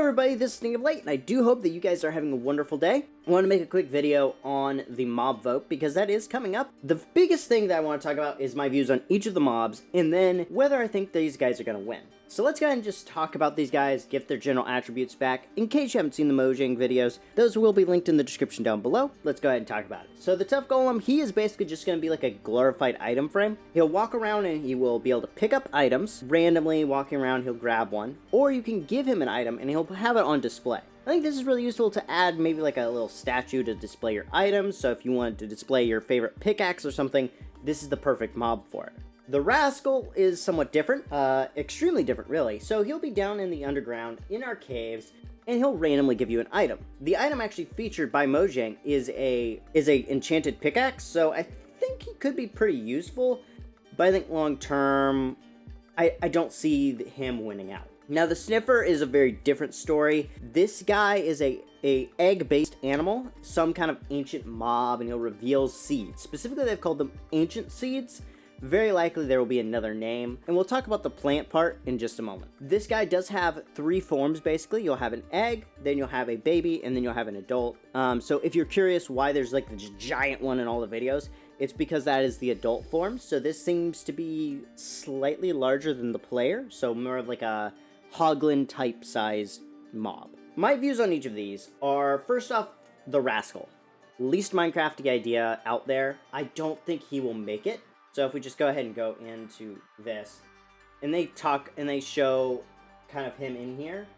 everybody, this is Sniffer, and I do hope that you guys are having a wonderful day. I want to make a quick video on the mob vote because that is coming up. The biggest thing that I want to talk about is my views on each of the mobs and then whether I think these guys are going to win. So let's go ahead and just talk about these guys, get their general attributes back. In case you haven't seen the Mojang videos, those will be linked in the description down below. Let's go ahead and talk about it. So the Tough Golem, he is basically just going to be like a glorified item frame. He'll walk around and he will be able to pick up items. Randomly walking around, he'll grab one. Or you can give him an item and he'll have it on display. I think this is really useful to add maybe like a little statue to display your items. So if you wanted to display your favorite pickaxe or something, this is the perfect mob for it. The Rascal is somewhat different, extremely different really. So he'll be down in the underground, in our caves, and he'll randomly give you an item. The item actually featured by Mojang is a enchanted pickaxe, so I think he could be pretty useful, but I think long term, I don't see him winning out. Now the Sniffer is a very different story. This guy is a egg-based animal, some kind of ancient mob, and he'll reveal seeds. Specifically, they've called them ancient seeds. Very likely there will be another name, and we'll talk about the plant part in just a moment. This guy does have three forms basically. You'll have an egg, then you'll have a baby, and then you'll have an adult. So if you're curious why there's like this giant one in all the videos, it's because that is the adult form. So this seems to be slightly larger than the player, so more of like a Hoglin type size mob. My views on each of these are, first off, the Rascal. Least Minecrafty idea out there. I don't think he will make it. So if we just go ahead and go into this, and they talk, and they show kind of him in here,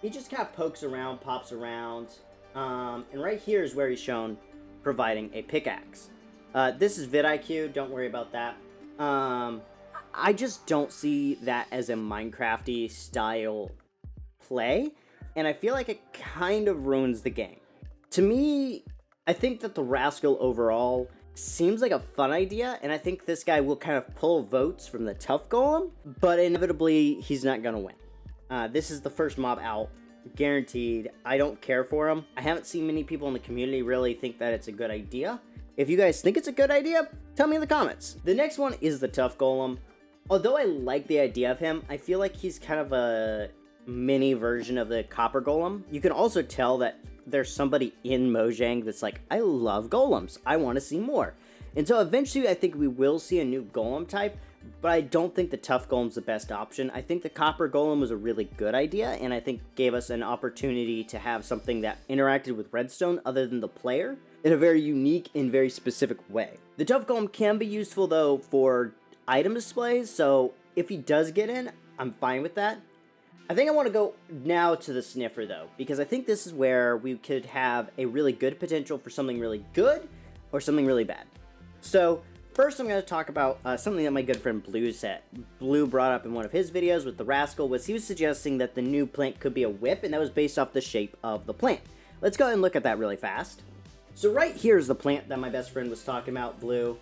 he just kind of pokes around, pops around, and right here is where he's shown providing a pickaxe. This is vidIQ, don't worry about that. I just don't see that as a Minecrafty style play, and I feel like it kind of ruins the game. To me, I think that the Rascal overall seems like a fun idea, and I think this guy will kind of pull votes from the Tough Golem, but inevitably, he's not gonna win. This is the first mob out, guaranteed. I don't care for him. I haven't seen many people in the community really think that it's a good idea. If you guys think it's a good idea, tell me in the comments. The next one is the Tough Golem. Although I like the idea of him, I feel like he's kind of a mini version of the Copper Golem. You can also tell that there's somebody in Mojang that's like, I love golems, I want to see more. And so eventually I think we will see a new golem type, but I don't think the Tough Golem's the best option. I think the Copper Golem was a really good idea, and I think gave us an opportunity to have something that interacted with redstone other than the player in a very unique and very specific way. The Tough Golem can be useful though for item displays, so if he does get in, I'm fine with that. I think I want to go now to the Sniffer though, because I think this is where we could have a really good potential for something really good or something really bad. So first I'm going to talk about something that my good friend Blue said. Blue brought up in one of his videos with the Rascal, was he was suggesting that the new plant could be a whip, and that was based off the shape of the plant. Let's go ahead and look at that really fast. So right here is the plant that my best friend was talking about, Blue.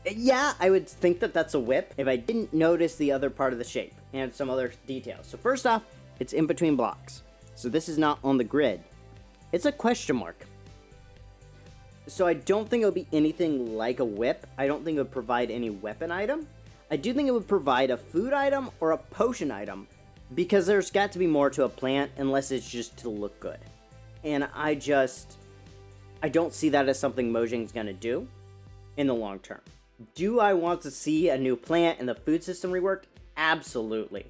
Yeah, I would think that that's a whip if I didn't notice the other part of the shape and some other details. So first off, it's in between blocks. So this is not on the grid. It's a question mark. So I don't think it would be anything like a whip. I don't think it would provide any weapon item. I do think it would provide a food item or a potion item, because there's got to be more to a plant unless it's just to look good. And I don't see that as something Mojang's gonna do in the long term. Do I want to see a new plant and the food system reworked? Absolutely.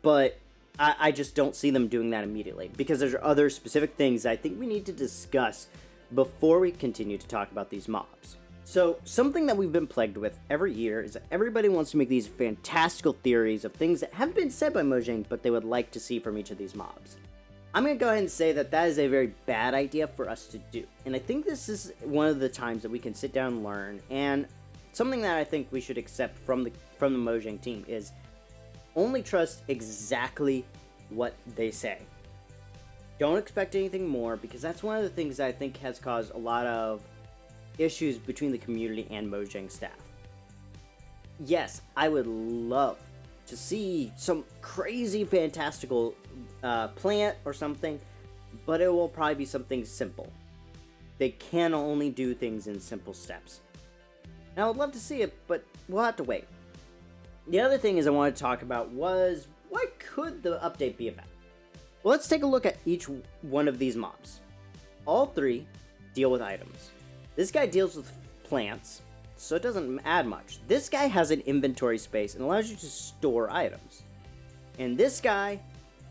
But I just don't see them doing that immediately, because there's other specific things I think we need to discuss before we continue to talk about these mobs. So something that we've been plagued with every year is that everybody wants to make these fantastical theories of things that haven't been said by Mojang, but they would like to see from each of these mobs. I'm going to go ahead and say that that is a very bad idea for us to do. And I think this is one of the times that we can sit down and learn, and something that I think we should accept from the Mojang team is only trust exactly what they say. Don't expect anything more, because that's one of the things that I think has caused a lot of issues between the community and Mojang staff. Yes, I would love to see some crazy fantastical plant or something, but it will probably be something simple. They can only do things in simple steps. Now, I would love to see it, but we'll have to wait. The other thing is I wanted to talk about was, what could the update be about? Well, let's take a look at each one of these mobs. All three deal with items. This guy deals with plants, so it doesn't add much. This guy has an inventory space and allows you to store items. And this guy,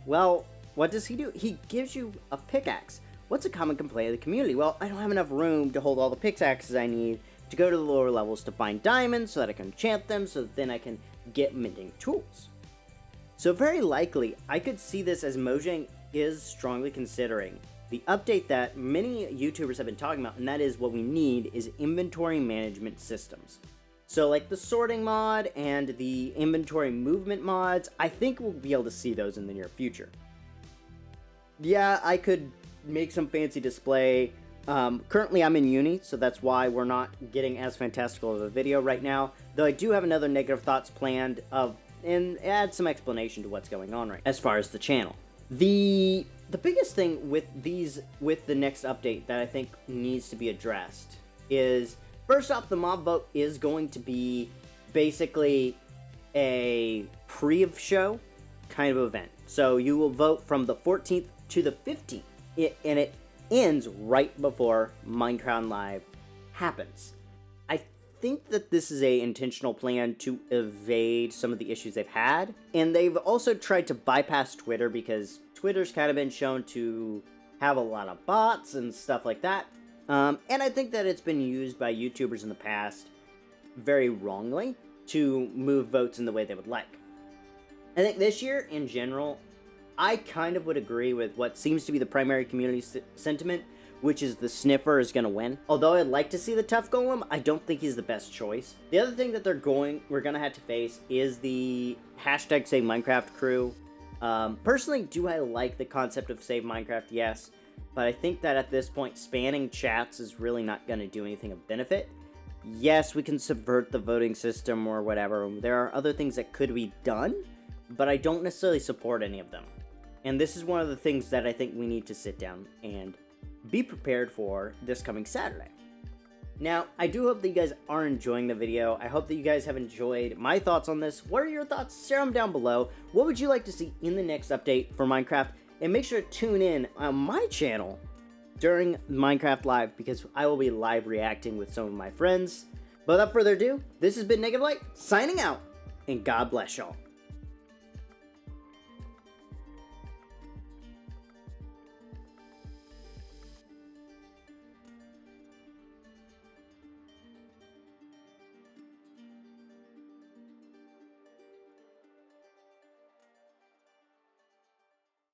well, what does he do? He gives you a pickaxe. What's a common complaint of the community? Well, I don't have enough room to hold all the pickaxes I need to go to the lower levels to find diamonds so that I can enchant them so that then I can get mending tools. So very likely, I could see this as Mojang is strongly considering the update that many YouTubers have been talking about, and that is what we need is inventory management systems. So like the sorting mod and the inventory movement mods, I think we'll be able to see those in the near future. Yeah, I could make some fancy display. Currently I'm in uni, so that's why we're not getting as fantastical of a video right now, though I do have another negative thoughts planned and add some explanation to what's going on right as far as the channel. The biggest thing with the next update that I think needs to be addressed is, first off, the mob vote is going to be basically a pre-show kind of event. So you will vote from the 14th to the 15th, and it ends right before Minecraft Live happens. I think that this is a intentional plan to evade some of the issues they've had, and they've also tried to bypass Twitter because Twitter's kind of been shown to have a lot of bots and stuff like that. And I think that it's been used by YouTubers in the past very wrongly to move votes in the way they would like. I think this year, in general, I kind of would agree with what seems to be the primary community sentiment, which is the Sniffer is going to win. Although I'd like to see the Tough Golem, I don't think he's the best choice. The other thing that we're going to have to face is the hashtag Save Minecraft crew. Personally, do I like the concept of Save Minecraft? Yes. But I think that at this point, spanning chats is really not going to do anything of benefit. Yes, we can subvert the voting system or whatever. There are other things that could be done, but I don't necessarily support any of them. And this is one of the things that I think we need to sit down and be prepared for this coming Saturday. Now, I do hope that you guys are enjoying the video. I hope that you guys have enjoyed my thoughts on this. What are your thoughts? Share them down below. What would you like to see in the next update for Minecraft? And make sure to tune in on my channel during Minecraft Live, because I will be live reacting with some of my friends. But without further ado, this has been Negative Light, signing out, and God bless y'all.